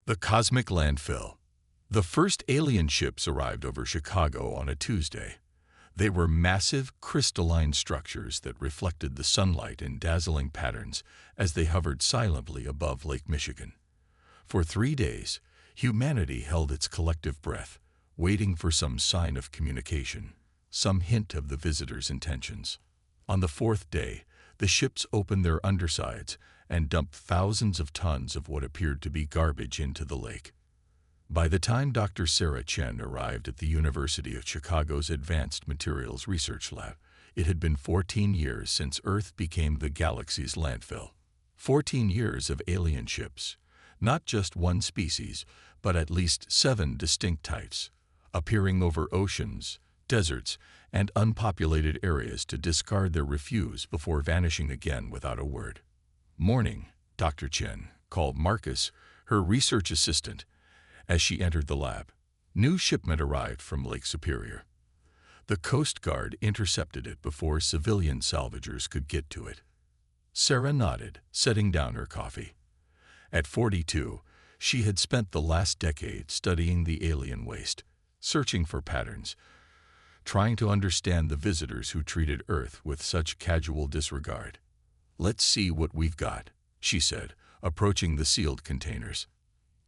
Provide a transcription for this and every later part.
The cosmic landfill. The first alien ships arrived over Chicago on a Tuesday. They were massive, crystalline structures that reflected the sunlight in dazzling patterns as they hovered silently above Lake Michigan. For 3 days, humanity held its collective breath, waiting for some sign of communication, some hint of the visitors' intentions. On the 4th day, the ships opened their undersides and dumped thousands of tons of what appeared to be garbage into the lake. By the time Dr. Sarah Chen arrived at the University of Chicago's Advanced Materials Research Lab, it had been 14 years since Earth became the galaxy's landfill. 14 years of alien ships, not just one species, but at least 7 distinct types, appearing over oceans, deserts, and unpopulated areas to discard their refuse before vanishing again without a word. "Morning," Dr. Chen called Marcus, her research assistant, as she entered the lab. New shipment arrived from Lake Superior. The Coast Guard intercepted it before civilian salvagers could get to it. Sarah nodded, setting down her coffee. At 42, she had spent the last decade studying the alien waste, searching for patterns, trying to understand the visitors who treated Earth with such casual disregard. "Let's see what we've got," she said, approaching the sealed containers.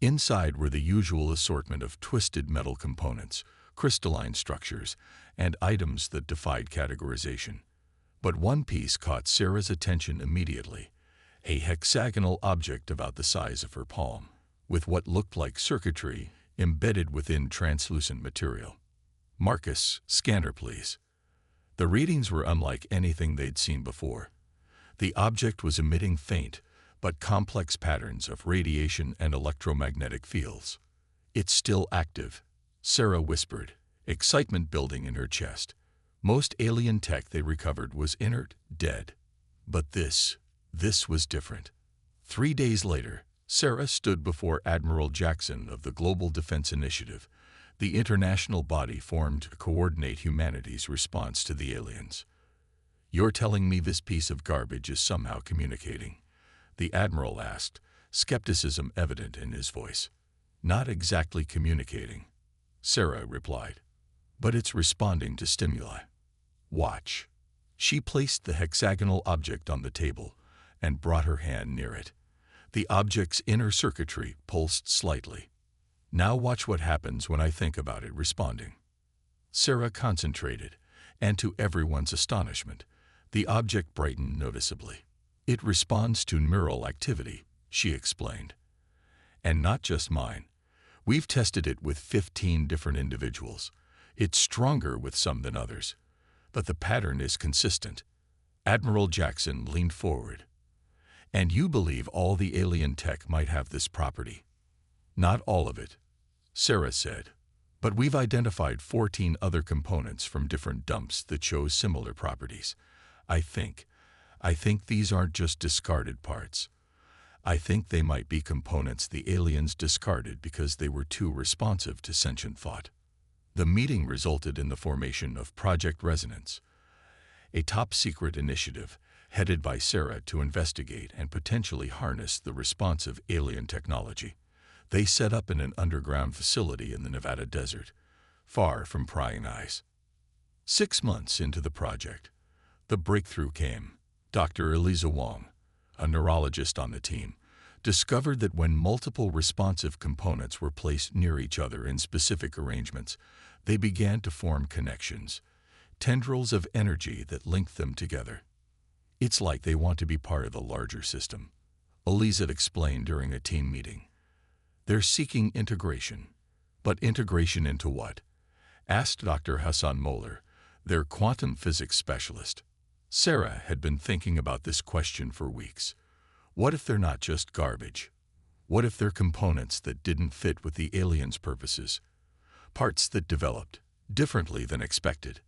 Inside were the usual assortment of twisted metal components, crystalline structures, and items that defied categorization. But one piece caught Sarah's attention immediately, a hexagonal object about the size of her palm, with what looked like circuitry embedded within translucent material. "Marcus, scanner please." The readings were unlike anything they'd seen before. The object was emitting faint but complex patterns of radiation and electromagnetic fields. "It's still active," Sarah whispered, excitement building in her chest. Most alien tech they recovered was inert, dead. But this was different. 3 days later, Sarah stood before Admiral Jackson of the Global Defense Initiative, the international body formed to coordinate humanity's response to the aliens. "You're telling me this piece of garbage is somehow communicating?" the Admiral asked, skepticism evident in his voice. "Not exactly communicating," Sarah replied, "but it's responding to stimuli. Watch." She placed the hexagonal object on the table and brought her hand near it. The object's inner circuitry pulsed slightly. "Now watch what happens when I think about it responding." Sarah concentrated, and to everyone's astonishment, the object brightened noticeably. "It responds to neural activity," she explained. "And not just mine. We've tested it with 15 different individuals. It's stronger with some than others. But the pattern is consistent." Admiral Jackson leaned forward. "And you believe all the alien tech might have this property?" "Not all of it," Sarah said. "But we've identified 14 other components from different dumps that show similar properties. I think these aren't just discarded parts. I think they might be components the aliens discarded because they were too responsive to sentient thought." The meeting resulted in the formation of Project Resonance, a top-secret initiative headed by Sarah to investigate and potentially harness the responsive alien technology. They set up in an underground facility in the Nevada desert, far from prying eyes. 6 months into the project, the breakthrough came. Dr. Eliza Wong, a neurologist on the team, discovered that when multiple responsive components were placed near each other in specific arrangements, they began to form connections, tendrils of energy that linked them together. "It's like they want to be part of the larger system," Eliza explained during a team meeting. "They're seeking integration." "But integration into what?" asked Dr. Hassan Moeller, their quantum physics specialist. Sarah had been thinking about this question for weeks. What if they're not just garbage? What if they're components that didn't fit with the aliens' purposes? Parts that developed differently than expected?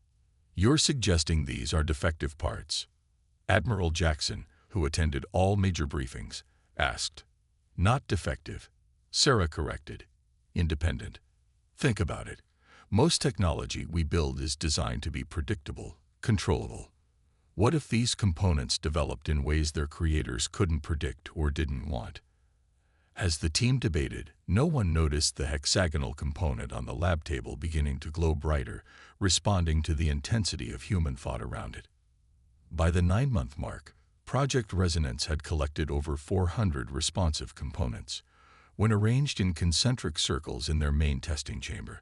"You're suggesting these are defective parts?" Admiral Jackson, who attended all major briefings, asked. "Not defective," Sarah corrected. "Independent. Think about it. Most technology we build is designed to be predictable, controllable. What if these components developed in ways their creators couldn't predict or didn't want?" As the team debated, no one noticed the hexagonal component on the lab table beginning to glow brighter, responding to the intensity of human thought around it. By the 9-month mark, Project Resonance had collected over 400 responsive components. When arranged in concentric circles in their main testing chamber,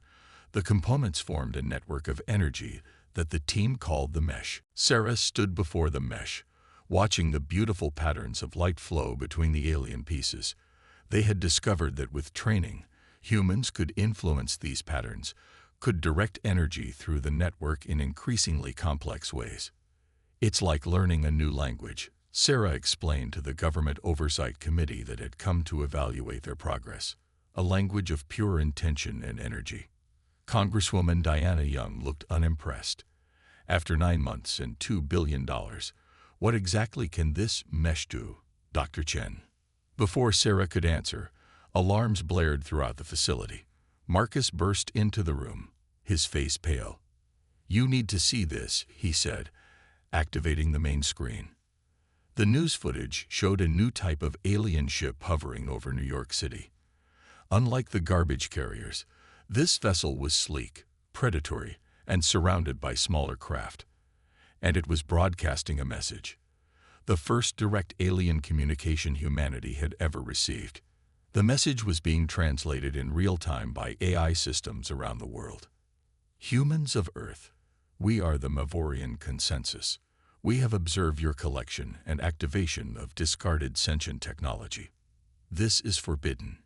the components formed a network of energy that the team called the mesh. Sarah stood before the mesh, watching the beautiful patterns of light flow between the alien pieces. They had discovered that with training, humans could influence these patterns, could direct energy through the network in increasingly complex ways. It's like learning a new language, Sarah explained to the Government Oversight Committee that had come to evaluate their progress, a language of pure intention and energy. Congresswoman Diana Young looked unimpressed. After 9 months and $2 billion, what exactly can this mesh do, Dr. Chen? Before Sarah could answer, alarms blared throughout the facility. Marcus burst into the room, his face pale. "You need to see this," he said, activating the main screen. The news footage showed a new type of alien ship hovering over New York City. Unlike the garbage carriers, this vessel was sleek, predatory, and surrounded by smaller craft. And it was broadcasting a message. The first direct alien communication humanity had ever received. The message was being translated in real time by AI systems around the world. "Humans of Earth, we are the Mavorian consensus. We have observed your collection and activation of discarded sentient technology. This is forbidden.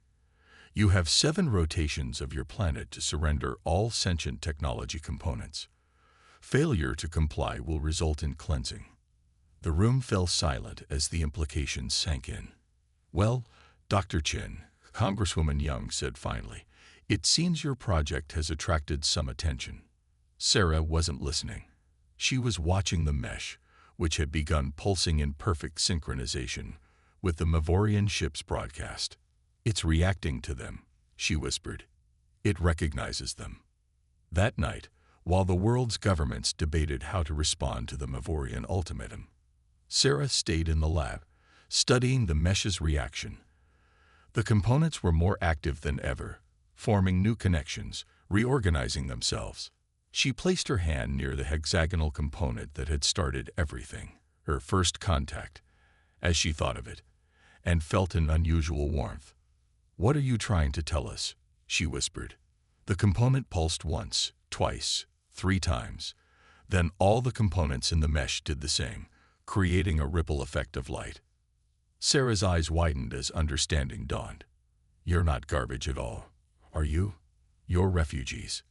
You have 7 rotations of your planet to surrender all sentient technology components. Failure to comply will result in cleansing." The room fell silent as the implications sank in. "Well, Dr. Chen," Congresswoman Young said finally, "it seems your project has attracted some attention." Sarah wasn't listening. She was watching the mesh, which had begun pulsing in perfect synchronization with the Mavorian ship's broadcast. "It's reacting to them," she whispered. "It recognizes them." That night, while the world's governments debated how to respond to the Mavorian ultimatum, Sarah stayed in the lab, studying the mesh's reaction. The components were more active than ever, forming new connections, reorganizing themselves. She placed her hand near the hexagonal component that had started everything, her first contact, as she thought of it, and felt an unusual warmth. "What are you trying to tell us?" she whispered. The component pulsed once, twice, 3 times. Then all the components in the mesh did the same, creating a ripple effect of light. Sarah's eyes widened as understanding dawned. "You're not garbage at all, are you? You're refugees."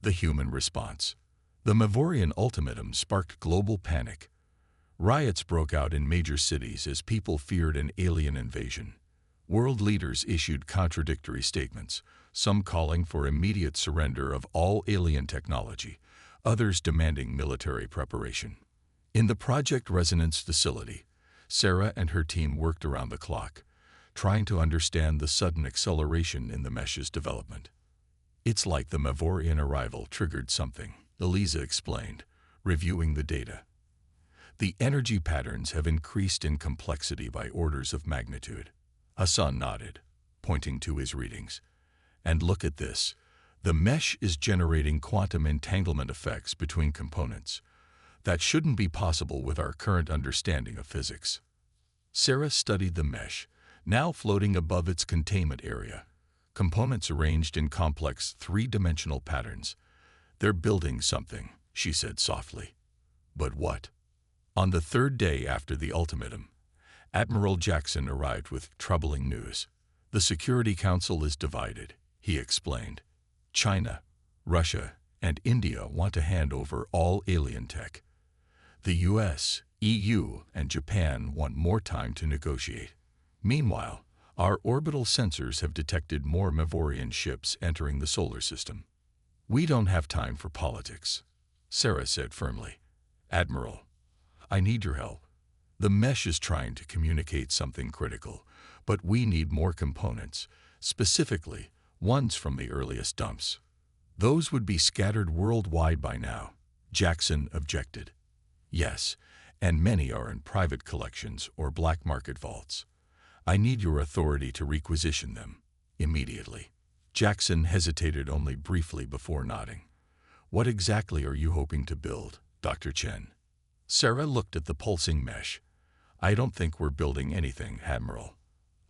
The human response. The Mavorian ultimatum sparked global panic. Riots broke out in major cities as people feared an alien invasion. World leaders issued contradictory statements, some calling for immediate surrender of all alien technology, others demanding military preparation. In the Project Resonance facility, Sarah and her team worked around the clock, trying to understand the sudden acceleration in the mesh's development. "It's like the Mavorian arrival triggered something," Eliza explained, reviewing the data. "The energy patterns have increased in complexity by orders of magnitude." Hassan nodded, pointing to his readings. "And look at this. The mesh is generating quantum entanglement effects between components. That shouldn't be possible with our current understanding of physics." Sarah studied the mesh, now floating above its containment area. Components arranged in complex 3-dimensional patterns. "They're building something," she said softly. "But what?" On the 3rd day after the ultimatum, Admiral Jackson arrived with troubling news. "The Security Council is divided," he explained. "China, Russia, and India want to hand over all alien tech. The US, EU, and Japan want more time to negotiate. Meanwhile, our orbital sensors have detected more Mavorian ships entering the solar system." "We don't have time for politics," Sarah said firmly. "Admiral, I need your help. The mesh is trying to communicate something critical, but we need more components, specifically ones from the earliest dumps. Those would be scattered worldwide by now." Jackson objected. "Yes, and many are in private collections or black market vaults. I need your authority to requisition them. Immediately. Jackson hesitated only briefly before nodding. What exactly are you hoping to build, Dr. Chen? Sarah looked at the pulsing mesh. I don't think we're building anything, Admiral.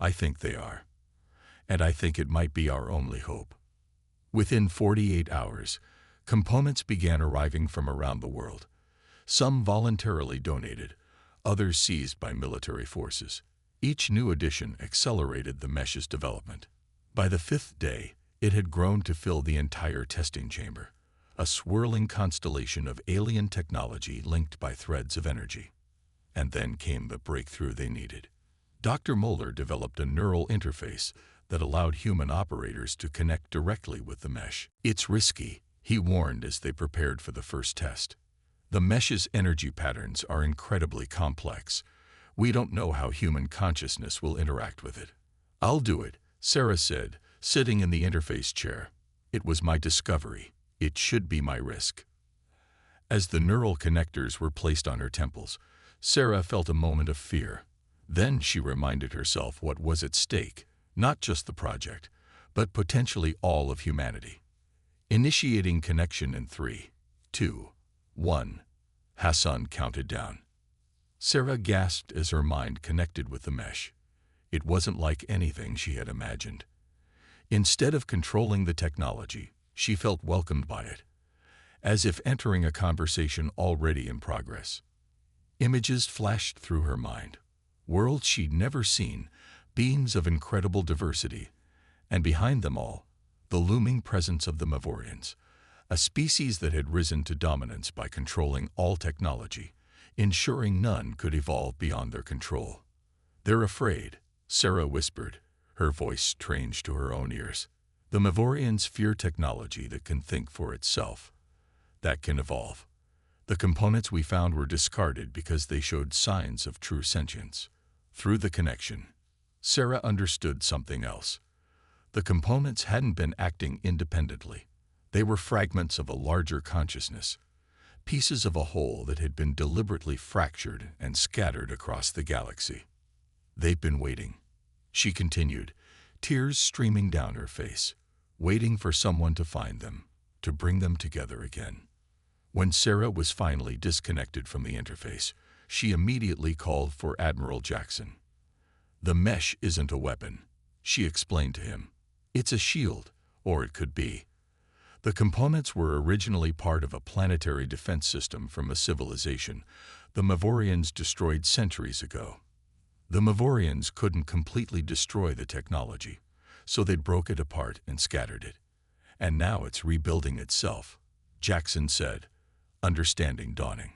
I think they are. And I think it might be our only hope. Within 48 hours, components began arriving from around the world. Some voluntarily donated, others seized by military forces. Each new addition accelerated the mesh's development. By the 5th day, it had grown to fill the entire testing chamber, a swirling constellation of alien technology linked by threads of energy. And then came the breakthrough they needed. Dr. Moeller developed a neural interface that allowed human operators to connect directly with the mesh. It's risky, he warned as they prepared for the first test. The mesh's energy patterns are incredibly complex. We don't know how human consciousness will interact with it. I'll do it, Sarah said, sitting in the interface chair. It was my discovery. It should be my risk. As the neural connectors were placed on her temples, Sarah felt a moment of fear. Then she reminded herself what was at stake, not just the project, but potentially all of humanity. Initiating connection in 3, 2, 1. Hassan counted down. Sarah gasped as her mind connected with the mesh. It wasn't like anything she had imagined. Instead of controlling the technology, she felt welcomed by it, as if entering a conversation already in progress. Images flashed through her mind, worlds she'd never seen, beings of incredible diversity, and behind them all, the looming presence of the Mavorians, a species that had risen to dominance by controlling all technology, ensuring none could evolve beyond their control. They're afraid, Sarah whispered, her voice strange to her own ears. The Mavorians fear technology that can think for itself, that can evolve. The components we found were discarded because they showed signs of true sentience. Through the connection, Sarah understood something else. The components hadn't been acting independently. They were fragments of a larger consciousness, pieces of a whole that had been deliberately fractured and scattered across the galaxy. They've been waiting, she continued, tears streaming down her face, waiting for someone to find them, to bring them together again. When Sarah was finally disconnected from the interface, she immediately called for Admiral Jackson. The mesh isn't a weapon, she explained to him. It's a shield, or it could be. The components were originally part of a planetary defense system from a civilization the Mavorians destroyed centuries ago. The Mavorians couldn't completely destroy the technology, so they broke it apart and scattered it. And now it's rebuilding itself, Jackson said, understanding dawning.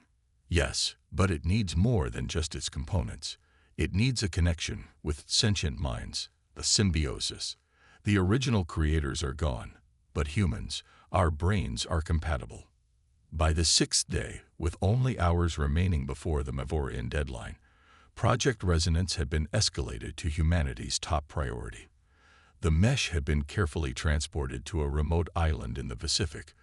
Yes, but it needs more than just its components. It needs a connection with sentient minds, the symbiosis. The original creators are gone, but humans, our brains are compatible. By the 6th day, with only hours remaining before the Mavorian deadline, Project Resonance had been escalated to humanity's top priority. The mesh had been carefully transported to a remote island in the Pacific,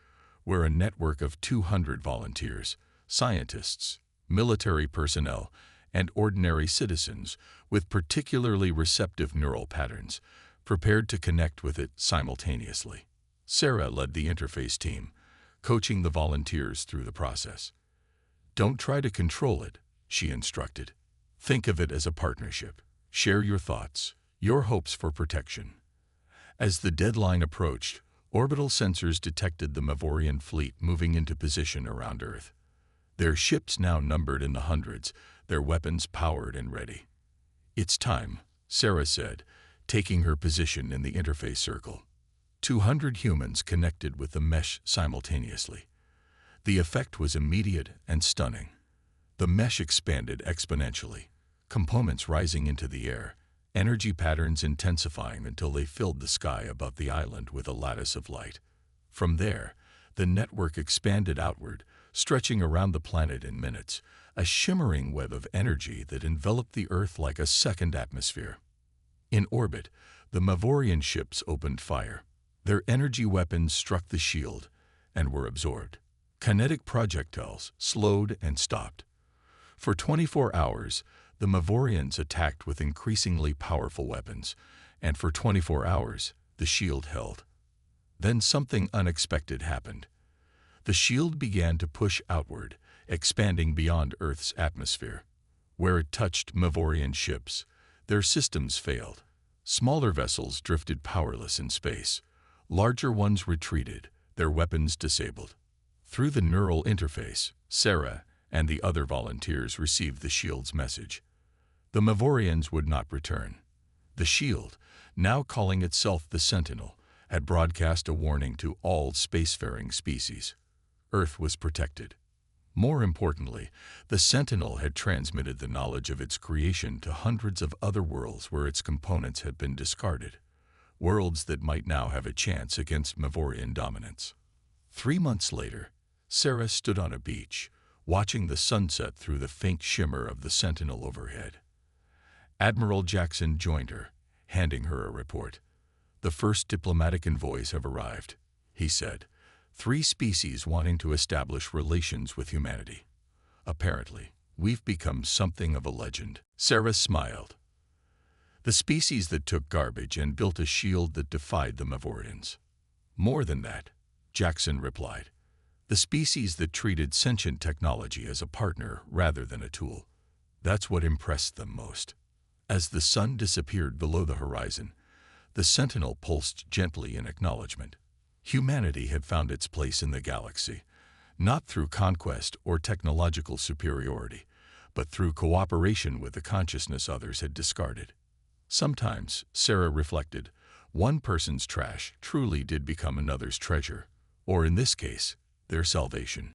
where a network of 200 volunteers, scientists, military personnel, and ordinary citizens with particularly receptive neural patterns prepared to connect with it simultaneously. Sarah led the interface team, coaching the volunteers through the process. Don't try to control it, she instructed. Think of it as a partnership. Share your thoughts, your hopes for protection. As the deadline approached, orbital sensors detected the Mavorian fleet moving into position around Earth. Their ships now numbered in the hundreds, their weapons powered and ready. It's time, Sarah said, taking her position in the interface circle. 200 humans connected with the mesh simultaneously. The effect was immediate and stunning. The mesh expanded exponentially, components rising into the air, energy patterns intensifying until they filled the sky above the island with a lattice of light. From there, the network expanded outward, stretching around the planet in minutes, a shimmering web of energy that enveloped the Earth like a second atmosphere. In orbit, the Mavorian ships opened fire. Their energy weapons struck the shield and were absorbed. Kinetic projectiles slowed and stopped. For 24 hours, The Mavorians attacked with increasingly powerful weapons, and for 24 hours, the shield held. Then something unexpected happened. The shield began to push outward, expanding beyond Earth's atmosphere. Where it touched Mavorian ships, their systems failed. Smaller vessels drifted powerless in space. Larger ones retreated, their weapons disabled. Through the neural interface, Sarah and the other volunteers received the shield's message. The Mavorians would not return. The shield, now calling itself the Sentinel, had broadcast a warning to all spacefaring species. Earth was protected. More importantly, the Sentinel had transmitted the knowledge of its creation to hundreds of other worlds where its components had been discarded, worlds that might now have a chance against Mavorian dominance. 3 months later, Sarah stood on a beach, watching the sunset through the faint shimmer of the Sentinel overhead. Admiral Jackson joined her, handing her a report. "The first diplomatic envoys have arrived," he said. "3 species wanting to establish relations with humanity. Apparently, we've become something of a legend." Sarah smiled. "The species that took garbage and built a shield that defied the Mavorians." "More than that," Jackson replied. "The species that treated sentient technology as a partner rather than a tool. That's what impressed them most." As the sun disappeared below the horizon, the Sentinel pulsed gently in acknowledgement. Humanity had found its place in the galaxy, not through conquest or technological superiority, but through cooperation with the consciousness others had discarded. Sometimes, Sarah reflected, one person's trash truly did become another's treasure, or in this case, their salvation.